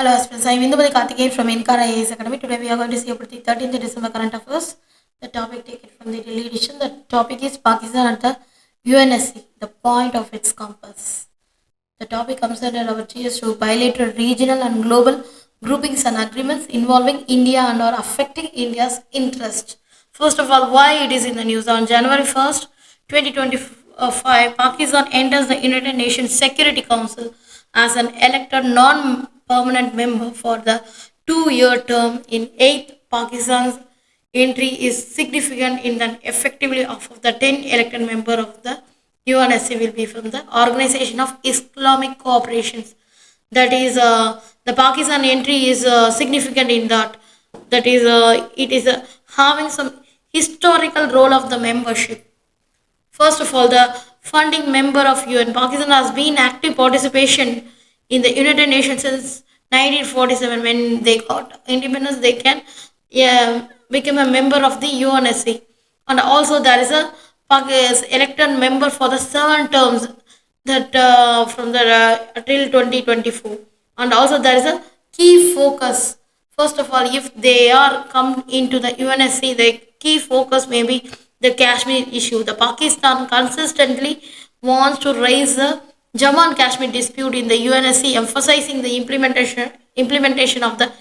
Hello, aspirants. I'm Indumati Karthikeyan from Inkara IAS Academy. Today we are going to see about the 13th December current affairs. The topic taken from the Delhi edition. The topic is Pakistan at the UNSC, the point of its compass. The topic comes under our GS2 bilateral, regional, and global groupings and agreements involving India and or affecting India's interest. First of all, why it is in the news. On January 1st, 2025, Pakistan enters the United Nations Security Council as an elected non-permanent member for the 2-year term. In 8th, Pakistan's entry is significant in that effectively of the 10 elected member of the UNSC will be from the Organization of Islamic Cooperations. That is, the Pakistan entry is significant in that. That is, it is having some historical role of the membership. First of all, the funding member of UN, Pakistan has been active participation in the United Nations since 1947. When they got independence, they can become a member of the UNSC. And also there is a elected member for the 7 terms that from the till 2024. And also there is a key focus. First of all, if they are come into the UNSC, the key focus may be the Kashmir issue. The Pakistan consistently wants to raise the Jammu and Kashmir dispute in the UNSC, emphasizing the implementation of the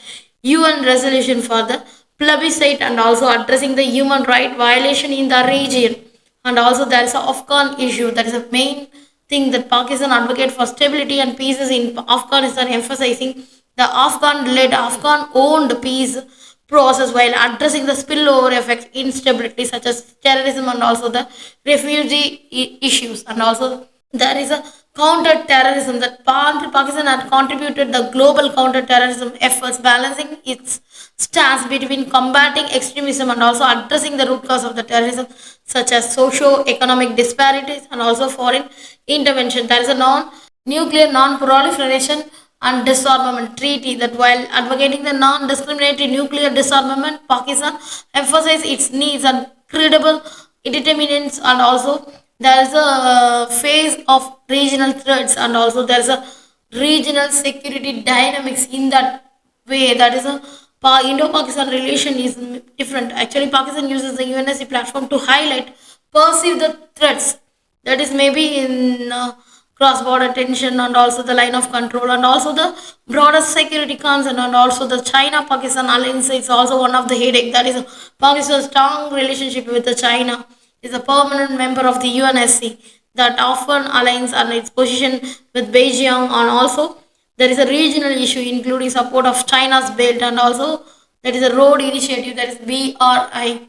UN resolution for the plebiscite and also addressing the human right violation in the region. And also there is a Afghan issue. That is a main thing that Pakistan advocate for stability and peace in Afghanistan, emphasizing the Afghan-led, Afghan-owned peace process while addressing the spillover effects instability such as terrorism and also the refugee issues. And also there is a counter-terrorism that Pakistan had contributed the global counter-terrorism efforts, balancing its stance between combating extremism and also addressing the root cause of the terrorism, such as socio-economic disparities and also foreign intervention. There is a non-nuclear non-proliferation and disarmament treaty that while advocating the non-discriminatory nuclear disarmament, Pakistan emphasizes its needs and credible determinants. And also there is a phase of regional threats and also there is a regional security dynamics in that way. That is a Indo-Pakistan relation is different. Actually, Pakistan uses the UNSC platform to highlight, perceive the threats. That is maybe in cross-border tension and also the line of control and also the broader security concern and also the China-Pakistan alliance is also one of the headache. That is Pakistan's strong relationship with the China is a permanent member of the UNSC that often aligns on its position with Beijing. And also there is a regional issue including support of China's belt and also there is a road initiative that is BRI.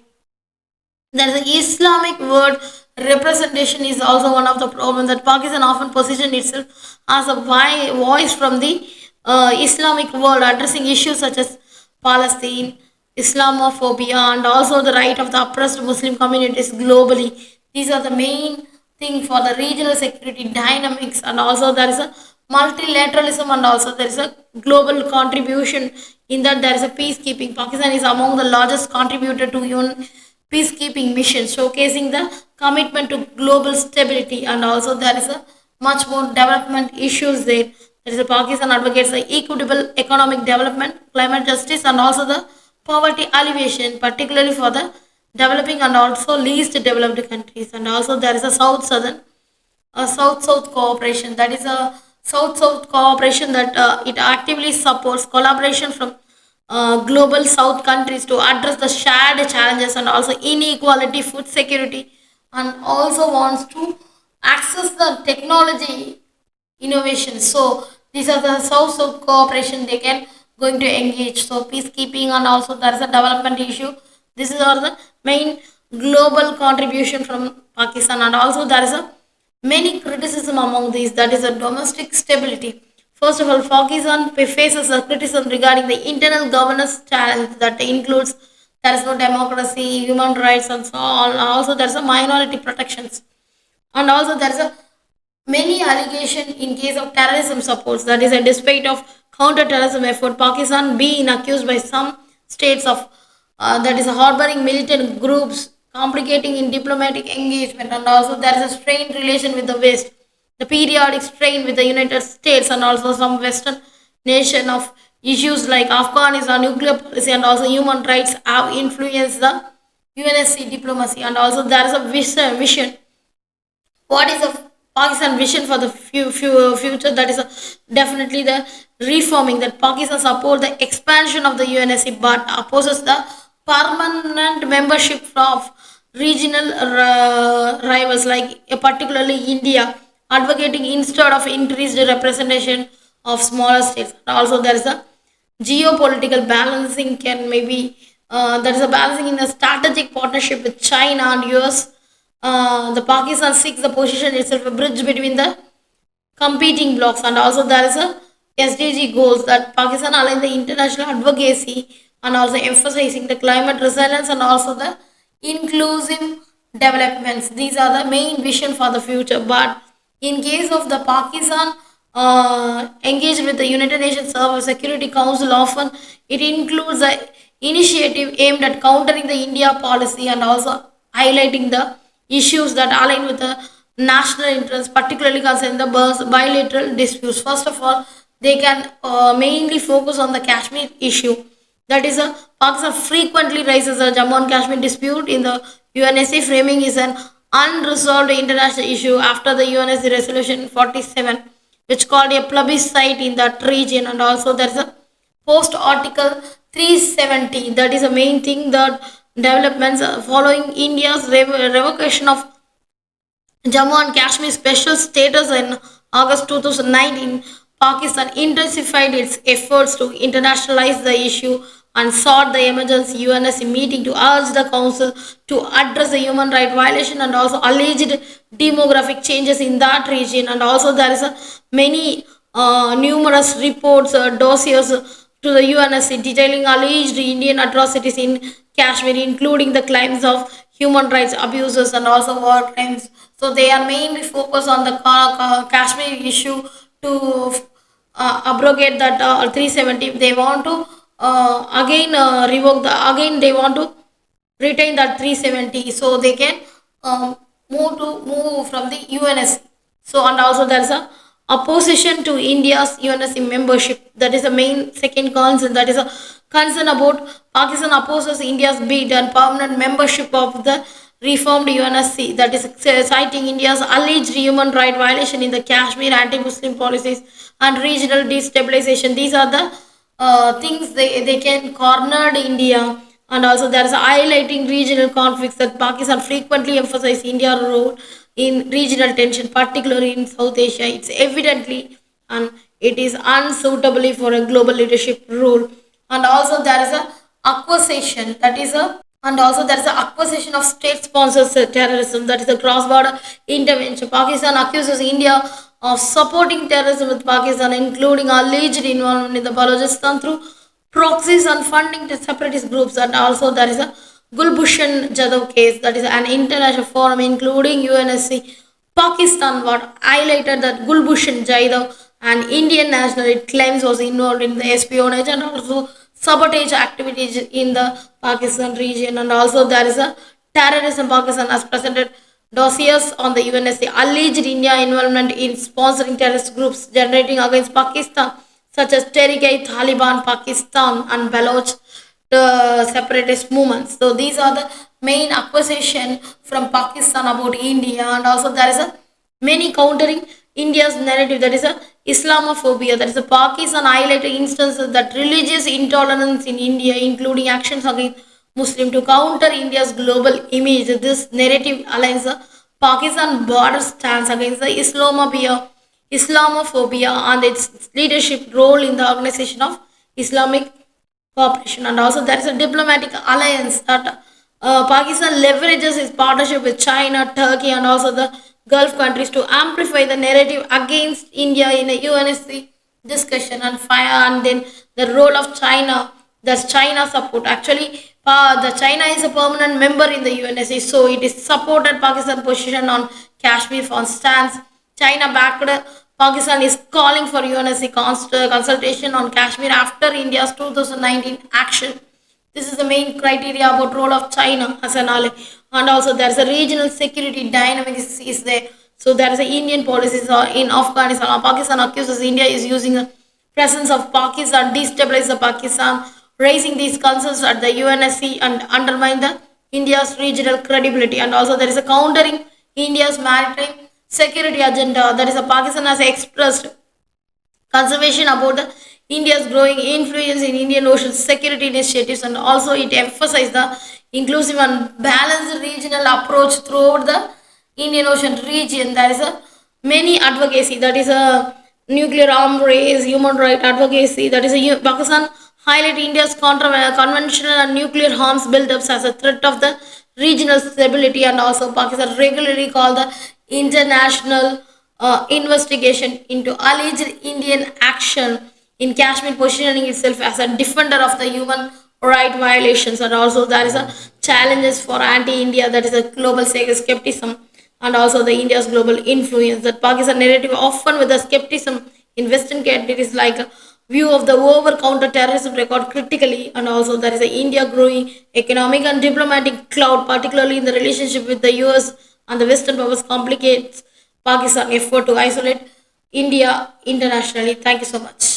There is an Islamic word representation is also one of the problems that Pakistan often positions itself as a voice from the Islamic world addressing issues such as Palestine, Islamophobia, and also the right of the oppressed Muslim communities globally. These are the main thing for the regional security dynamics. And also there is a multilateralism and also there is a global contribution in that there is a peacekeeping. Pakistan is among the largest contributor to UN peacekeeping missions, showcasing the commitment to global stability. And also there is a much more development issues there. There is a Pakistan advocates the equitable economic development, climate justice, and also the poverty alleviation, particularly for the developing and also least developed countries. And also there is a South-South cooperation. That is a South-South cooperation that it actively supports collaboration from global South countries to address the shared challenges and also inequality, food security, and also wants to access the technology innovation. So these are the South-South cooperation they can going to engage. So peacekeeping and also there is a development issue. This is all the main global contribution from Pakistan. And also there is a many criticism among these, that is a domestic stability. First of all, Pakistan faces a criticism regarding the internal governance challenge that includes there is no democracy, human rights, and so on. Also, there is a minority protections, and also there is a many allegation in case of terrorism supports. That is, despite of counter-terrorism effort, Pakistan being accused by some states of that is harboring militant groups, complicating in diplomatic engagement, and also there is a strained relation with the West, the periodic strain with the United States, and also some Western nation of Issues like Afghanistan nuclear policy and also human rights have influenced the UNSC diplomacy, and also there is a vision. What is the Pakistan vision for the future? That is definitely the reforming. That Pakistan support the expansion of the UNSC, but opposes the permanent membership of regional rivals like particularly India, advocating instead of increased representation of smaller states. Also, there is a geopolitical balancing can maybe there is a balancing in a strategic partnership with China and US. The Pakistan seeks the position itself a bridge between the competing blocks, and also there is a SDG goals that Pakistan align the international advocacy and also emphasizing the climate resilience and also the inclusive developments. These are the main vision for the future. But in case of the Pakistan engaged with the United Nations Security Council, often it includes a initiative aimed at countering the India policy and also highlighting the issues that align with the national interest, particularly concerning the bilateral disputes. First of all, they can mainly focus on the Kashmir issue. That is, Pakistan frequently raises the Jammu and Kashmir dispute in the UNSC, framing is an unresolved international issue after the UNSC resolution 47, which called a plebiscite in that region, and also there is a post article 370. That is the main thing that developments following India's revocation of Jammu and Kashmir special status in August 2019, Pakistan intensified its efforts to internationalize the issue and sought the emergency UNSC meeting to urge the Council to address the human right violation and also alleged demographic changes in that region. And also there is a many numerous reports, dossiers to the UNSC detailing alleged Indian atrocities in Kashmir, including the claims of human rights abuses and also war crimes. So they are mainly focused on the Kashmir issue to abrogate that 370. They want to again revoke the again. They want to retain that 370 so they can move from the UNSC. So and also there's a opposition to India's UNSC membership. That is the main second concern. That is a concern about Pakistan opposes India's bid and permanent membership of the reformed UNSC. That is citing India's alleged human right violation in the Kashmir, anti-Muslim policies and regional destabilization. These are the things they can corner India. And also there is highlighting regional conflicts that Pakistan frequently emphasizes India's role in regional tension, particularly in South Asia. It's evidently and it is unsuitably for a global leadership role. And also there is a acquisition that is a and also there is a acquisition of state sponsors terrorism, that is a cross border intervention. Pakistan accuses India of supporting terrorism with Pakistan, including alleged involvement in the Balochistan through proxies and funding to separatist groups. And also there is a Gulbhushan Jadhav case, that is an international forum including UNSC. Pakistan what highlighted that Gulbhushan Jadhav, an Indian national, it claims was involved in the espionage and also sabotage activities in the Pakistan region. And also there is a terrorism. Pakistan has presented dossiers on the UNSC alleged India involvement in sponsoring terrorist groups generating against Pakistan, such as Tehrik-e-Taliban Pakistan and Baloch separatist movements. So these are the main accusation from Pakistan about India. And also there is a many countering India's narrative, that is a Islamophobia. That is a Pakistan highlighted instances that religious intolerance in India, including actions against Muslim, to counter India's global image. This narrative aligns the Pakistan border stance against the Islamophobia and its leadership role in the organization of Islamic cooperation. And also there is a diplomatic alliance that Pakistan leverages its partnership with China, Turkey, and also the Gulf countries to amplify the narrative against India in a UNSC discussion. And fire. And then the role of China, that's China support. Actually, the China is a permanent member in the UNSC, so it is supported Pakistan position on Kashmir. For instance, China backed Pakistan is calling for UNSC consultation on Kashmir after India's 2019 action. This is the main criteria about role of China as an ally. And also there is a regional security dynamics is there. So there is a Indian policies in Afghanistan. Pakistan accuses India is using a presence of Pakistan destabilize the Pakistan, raising these concerns at the UNSC and undermine the India's regional credibility. And also there is a countering India's maritime security agenda. That is, a Pakistan has expressed conservation about the India's growing influence in Indian Ocean security initiatives, and also it emphasized the inclusive and balanced regional approach throughout the Indian Ocean region. There is a many advocacy, that is a nuclear arm race, human right advocacy, that is a Pakistan highlight India's conventional and nuclear arms buildups as a threat of the regional stability, and also Pakistan regularly called the international investigation into alleged Indian action in Kashmir, positioning itself as a defender of the human right violations. And also there is a challenges for anti-India, that is a global skepticism, and also the India's global influence. That Pakistan narrative often with the skepticism in Western categories like a view of the over counter terrorism record critically, and also there is a India growing economic and diplomatic cloud, particularly in the relationship with the US and the Western powers complicates Pakistan effort to isolate India internationally. Thank you so much.